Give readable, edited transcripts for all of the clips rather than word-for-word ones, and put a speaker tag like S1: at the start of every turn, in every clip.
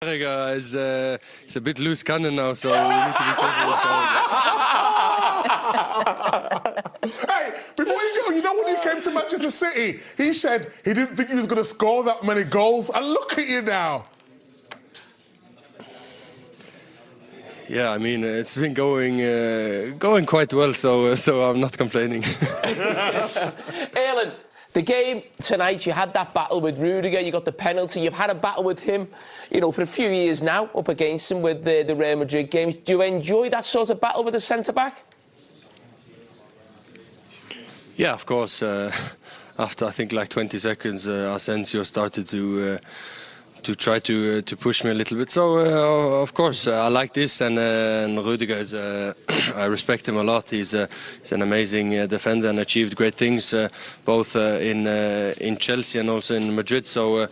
S1: Is a bit loose cannon now, so we need to be careful with that.
S2: Hey, before you go, you know when he came to Manchester City, he said he didn't think he was going to score that many goals, and look at you now.
S1: Yeah, I mean, it's been going quite well, so I'm not complaining.
S3: Erling, the game tonight, you had that battle with Rudiger, you got the penalty, you've had a battle with him, you know, for a few years now, up against him with the Real Madrid games. Do you enjoy that sort of battle with the centre-back?
S1: Yeah, of course. After, I think, like 20 seconds, Asensio started to try to push me a little bit. So, of course, I like this, and Rudiger is, I respect him a lot. He's an amazing defender and achieved great things, both in Chelsea and also in Madrid. So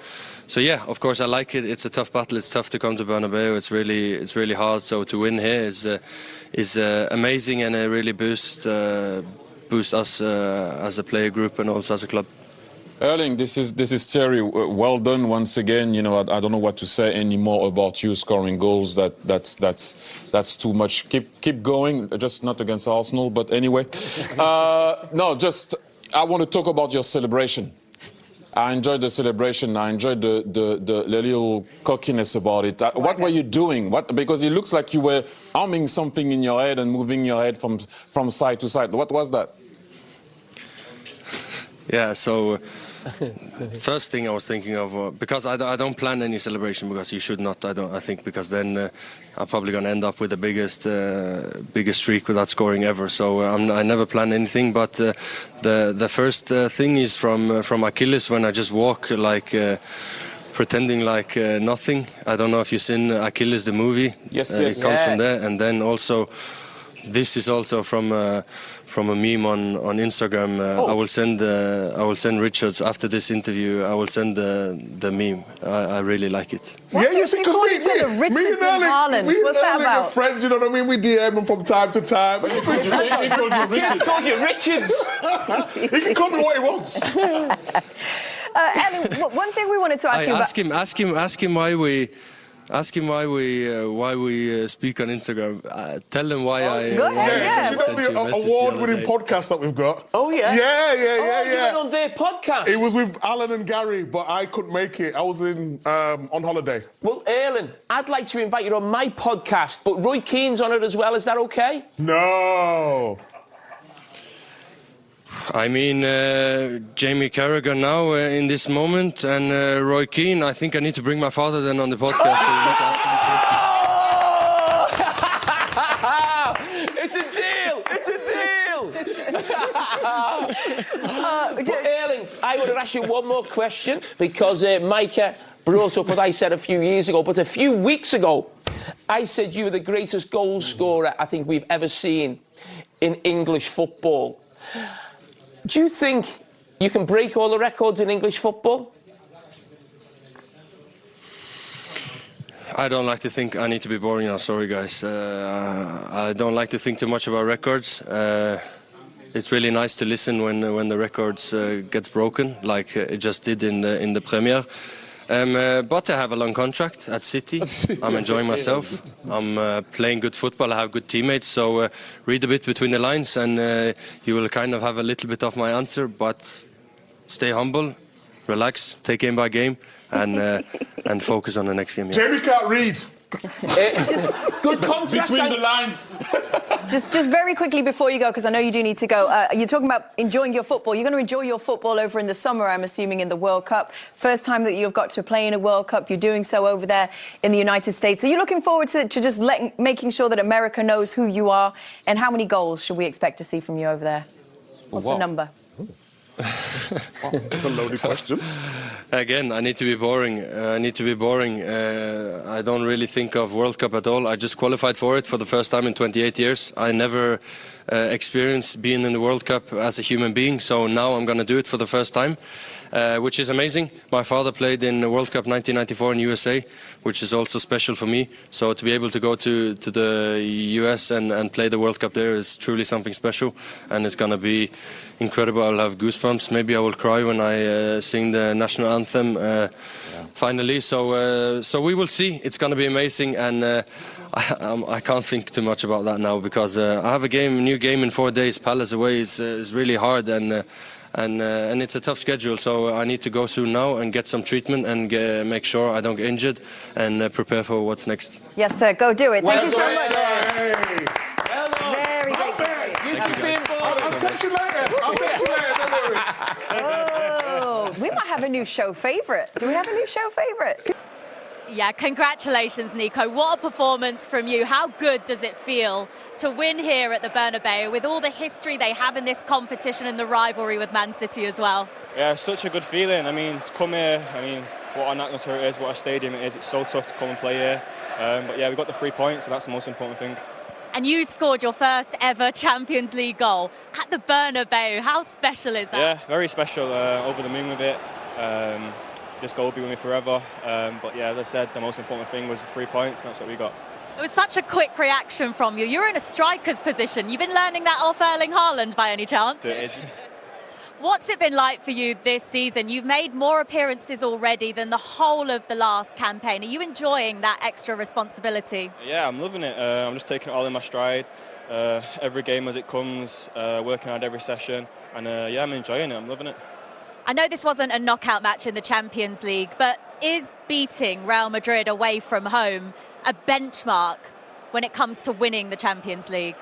S1: yeah, of course, I like it. It's a tough battle. It's tough to come to Bernabeu. It's really hard. So to win here is amazing, and really boost us as a player group and also as a club.
S4: Erling, this is Thierry. Well done once again. You know, I don't know what to say anymore about you scoring goals. That's too much. Keep going. Just not against Arsenal, but anyway. No, just I want to talk about your celebration. I enjoyed the celebration. I enjoyed the little cockiness about it. What were you doing? Because it looks like you were humming something in your head and moving your head from side to side. What was that?
S1: Yeah, so first thing I was thinking of, because I don't plan any celebration, because you should not, I think, because then I'm probably going to end up with the biggest streak without scoring ever. So I never plan anything, but the first thing is from Achilles, when I just walk like pretending like nothing. I don't know if you've seen Achilles, the movie.
S4: Yes,
S1: It comes from there, and then also this is also from a meme on Instagram. I will send Richards after this interview. I will send the meme. I really like it.
S2: Yeah, you see, because me and
S5: Haaland. What's that about?
S2: Are friends, you know what I mean? We DM him from time to time.
S3: He called you Richards.
S2: He can call me what he wants.
S5: Erling, one thing we wanted to ask you about.
S1: Ask him why we. Ask him why we speak on Instagram. Tell them why I.
S5: Go ahead,
S2: yeah. You know the award-winning podcast that we've got.
S3: Oh yeah.
S2: Yeah.
S3: You went on their podcast.
S2: It was with Alan and Gary, but I couldn't make it. I was on holiday.
S3: Well, Erling, I'd like to invite you on my podcast, but Roy Keane's on it as well. Is that okay?
S2: No.
S1: I mean, Jamie Carragher now in this moment, and Roy Keane. I think I need to bring my father then on the podcast. So you need to ask
S3: him first. It's a deal. It's a deal. Erling, I want to ask you one more question, because Micah brought up what I said a few years ago, but a few weeks ago, I said you were the greatest goal scorer I think we've ever seen in English football. Do you think you can break all the records in English football?
S1: I don't like to think. I need to be boring now. Sorry, guys. I don't like to think too much about records. It's really nice to listen when the records gets broken, like it just did in the Premier. But I have a long contract at City. I'm enjoying myself. I'm playing good football. I have good teammates. So read a bit between the lines, and you will kind of have a little bit of my answer. But stay humble, relax, take game by game, and focus on the next game. Yeah.
S2: Jamie can't read.
S3: Good contract.
S4: Between the lines.
S5: Just very quickly before you go, because I know you do need to go. You're talking about enjoying your football. You're going to enjoy your football over in the summer, I'm assuming, in the World Cup. First time that you've got to play in a World Cup. You're doing so over there in the United States. Are you looking forward to just making sure that America knows who you are? And how many goals should we expect to see from you over there? What's the number?
S2: That's a loaded question.
S1: Again, I need to be boring. I don't really think of World Cup at all. I just qualified for it for the first time in 28 years. I never experience being in the World Cup as a human being. So now I'm going to do it for the first time, which is amazing. My father played in the World Cup 1994 in USA, which is also special for me. So to be able to go to the US and play the World Cup there is truly something special, and it's going to be incredible. I'll have goosebumps. Maybe I will cry when I sing the national anthem finally. So we will see. It's going to be amazing, and I can't think too much about that now, because I have a new game in 4 days. Palace away is really hard, and it's a tough schedule. So I need to go soon now and get some treatment and make sure I don't get injured, and prepare for what's next.
S5: Yes, sir. Go do it. Thank you so much.
S2: Hey.
S5: Very great.
S1: Thank you, guys.
S2: I'll text you later. Don't worry.
S5: Oh, we might have a new show favourite. Do we have a new show favourite?
S6: Yeah, congratulations, Nico. What a performance from you. How good does it feel to win here at the Bernabeu with all the history they have in this competition and the rivalry with Man City as well?
S7: Yeah, it's such a good feeling. I mean, to come here, I mean, what an atmosphere it is, what a stadium it is. It's so tough to come and play here. But yeah, we got the 3 points, and that's the most important thing.
S6: And you've scored your first ever Champions League goal at the Bernabeu. How special is that?
S7: Yeah, very special. Over the moon with it. This goal will be with me forever. But yeah, as I said, the most important thing was the 3 points, and that's what we got.
S6: It was such a quick reaction from you. You're in a striker's position. You've been learning that off Erling Haaland by any chance?
S7: It is.
S6: What's it been like for you this season? You've made more appearances already than the whole of the last campaign. Are you enjoying that extra responsibility?
S7: Yeah, I'm loving it. I'm just taking it all in my stride. Every game as it comes, working hard every session. And yeah, I'm enjoying it. I'm loving it.
S6: I know this wasn't a knockout match in the Champions League, but is beating Real Madrid away from home a benchmark when it comes to winning the Champions League?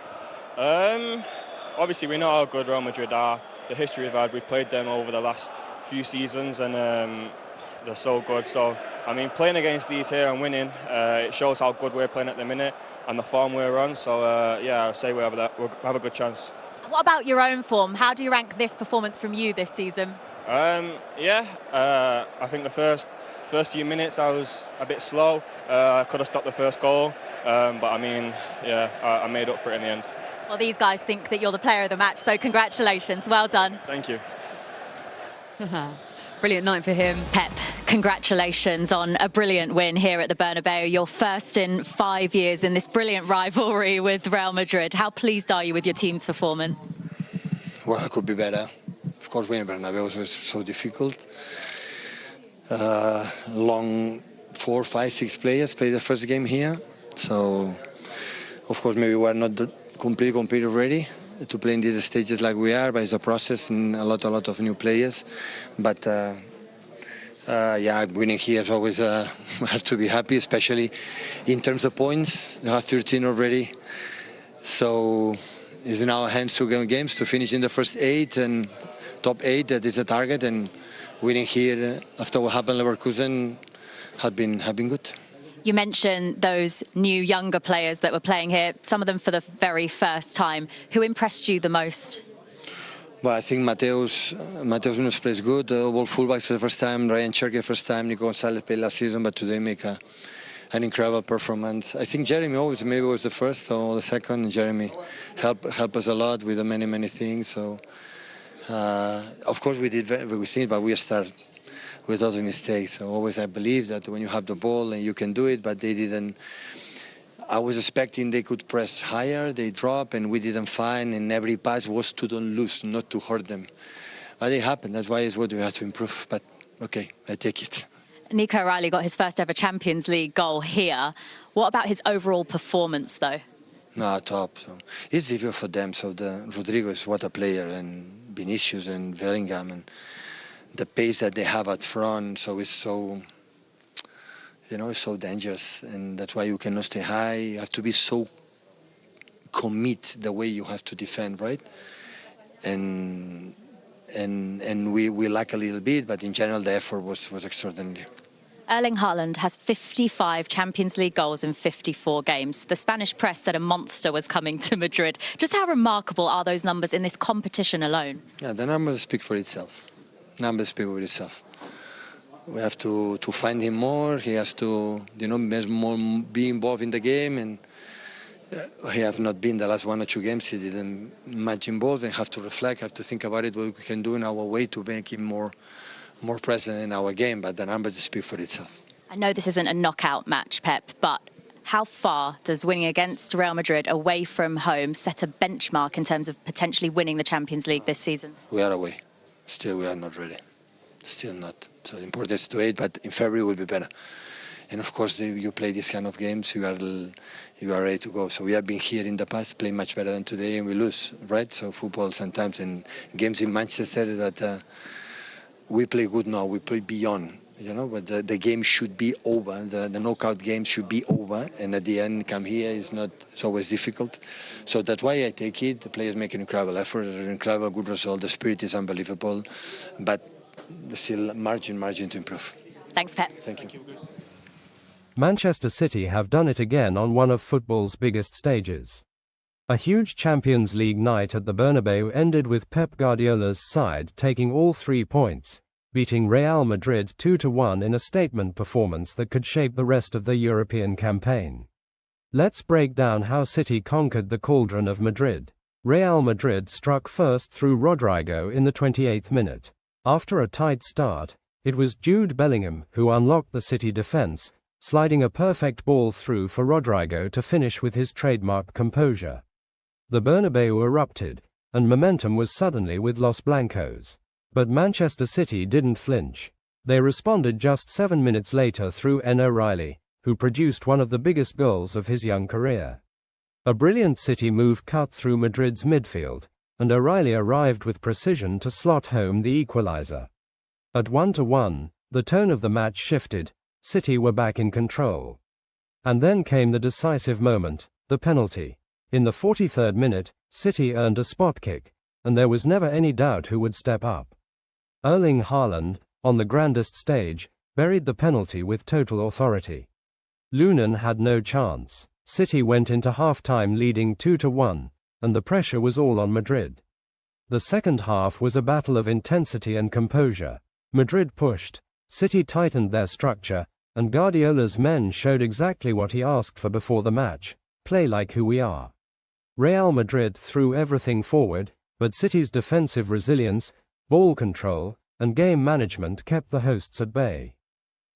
S7: Obviously, we know how good Real Madrid are. The history we've had, we've played them over the last few seasons, and they're so good. So, I mean, playing against these here and winning, it shows how good we're playing at the minute and the form we're on. So, yeah, I'll say we'll have a good chance.
S6: What about your own form? How do you rank this performance from you this season?
S7: Yeah, I think the first few minutes I was a bit slow. I could have stopped the first goal, but I mean, yeah, I made up for it in the end.
S6: Well, these guys think that you're the player of the match, so congratulations. Well done.
S7: Thank you.
S6: Brilliant night for him. Pep, congratulations on a brilliant win here at the Bernabeu. Your first in 5 years in this brilliant rivalry with Real Madrid. How pleased are you with your team's performance?
S8: Well, it could be better. Of course, winning Bernabeu is so difficult. Long 4, 5, 6 players played the first game here. So, of course, maybe we're not completely ready to play in these stages like we are, but it's a process and a lot of new players. But yeah, winning here is always we have to be happy, especially in terms of points. We have 13 already, so it's in our hands to go games to finish in the first 8 and top 8. That is the target, and winning here after what happened in Leverkusen have been good.
S6: You mentioned those new younger players that were playing here, some of them for the very first time. Who impressed you the most?
S8: Well, I think Mateus Nunes plays good. All fullbacks for the first time. Ryan Cherky first time. Nico Gonzalez played last season, but today make an incredible performance. I think Jeremy always maybe was the first or the second. Jeremy helped us a lot with many things. So of course we did very things, but we start with other mistakes. So always I believe that when you have the ball and you can do it, but they didn't. I was expecting they could press higher, they drop, and we didn't find, and every pass was to don't lose, not to hurt them. But it happened, that's why it's what we have to improve. But okay, I take it.
S6: Nico O'Reilly got his first ever Champions League goal here. What about his overall performance, though?
S8: No, top. So it's difficult for them. So Rodrigo is what a player, and Vinicius and Bellingham, and the pace that they have at front, so it's so, it's so dangerous, and that's why you cannot stay high. You have to be so commit the way you have to defend, right? And we lack a little bit, but in general the effort was extraordinary.
S6: Erling Haaland has 55 Champions League goals in 54 games. The Spanish press said a monster was coming to Madrid. Just how remarkable are those numbers in this competition alone?
S8: Yeah, the numbers speak for itself. Numbers speak for itself. We have to find him more. He has to, be involved in the game, he have not been the last 1 or 2 games. He didn't much involved, and have to reflect, have to think about it, what we can do in our way to make him more present in our game. But the numbers speak for itself.
S6: I know this isn't a knockout match, Pep, but how far does winning against Real Madrid away from home set a benchmark in terms of potentially winning the Champions League this season?
S8: We are away. Still, we are not ready. Still not. So important is to wait, but in February will be better. And of course, if you play this kind of games, you are ready to go. So we have been here in the past, playing much better than today, and we lose, right? So football sometimes, in games in Manchester, that we play good now, we play beyond. But the game should be over. The knockout game should be over, and at the end, come here is not. It's always difficult. So that's why I take it. The players make an incredible effort, an incredible good result. The spirit is unbelievable, but there's still margin to improve.
S6: Thanks, Pep.
S8: Thank you.
S9: Manchester City have done it again on one of football's biggest stages. A huge Champions League night at the Bernabeu ended with Pep Guardiola's side taking all 3 points, beating Real Madrid 2-1 in a statement performance that could shape the rest of the European campaign. Let's break down how City conquered the cauldron of Madrid. Real Madrid struck first through Rodrigo in the 28th minute. After a tight start, it was Jude Bellingham who unlocked the City defense, sliding a perfect ball through for Rodrigo to finish with his trademark composure. The Bernabeu erupted, and momentum was suddenly with Los Blancos. But Manchester City didn't flinch. They responded just 7 minutes later through O'Reilly, who produced one of the biggest goals of his young career. A brilliant City move cut through Madrid's midfield, and O'Reilly arrived with precision to slot home the equalizer. At 1-1, the tone of the match shifted. City were back in control. And then came the decisive moment, the penalty. In the 43rd minute, City earned a spot kick, and there was never any doubt who would step up. Erling Haaland, on the grandest stage, buried the penalty with total authority. Lunin had no chance. City went into half-time leading 2-1, and the pressure was all on Madrid. The second half was a battle of intensity and composure. Madrid pushed, City tightened their structure, and Guardiola's men showed exactly what he asked for before the match: play like who we are. Real Madrid threw everything forward, but City's defensive resilience, ball control, and game management kept the hosts at bay.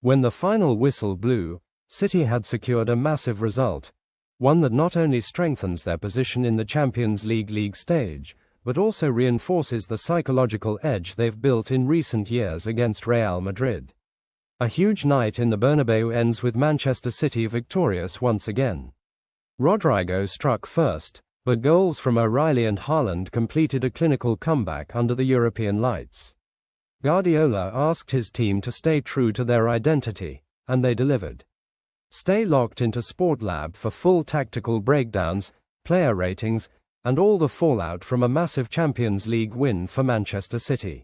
S9: When the final whistle blew, City had secured a massive result, one that not only strengthens their position in the Champions League stage, but also reinforces the psychological edge they've built in recent years against Real Madrid. A huge night in the Bernabeu ends with Manchester City victorious once again. Rodrigo struck first, but goals from O'Reilly and Haaland completed a clinical comeback under the European lights. Guardiola asked his team to stay true to their identity, and they delivered. Stay locked into Sport Lab for full tactical breakdowns, player ratings, and all the fallout from a massive Champions League win for Manchester City.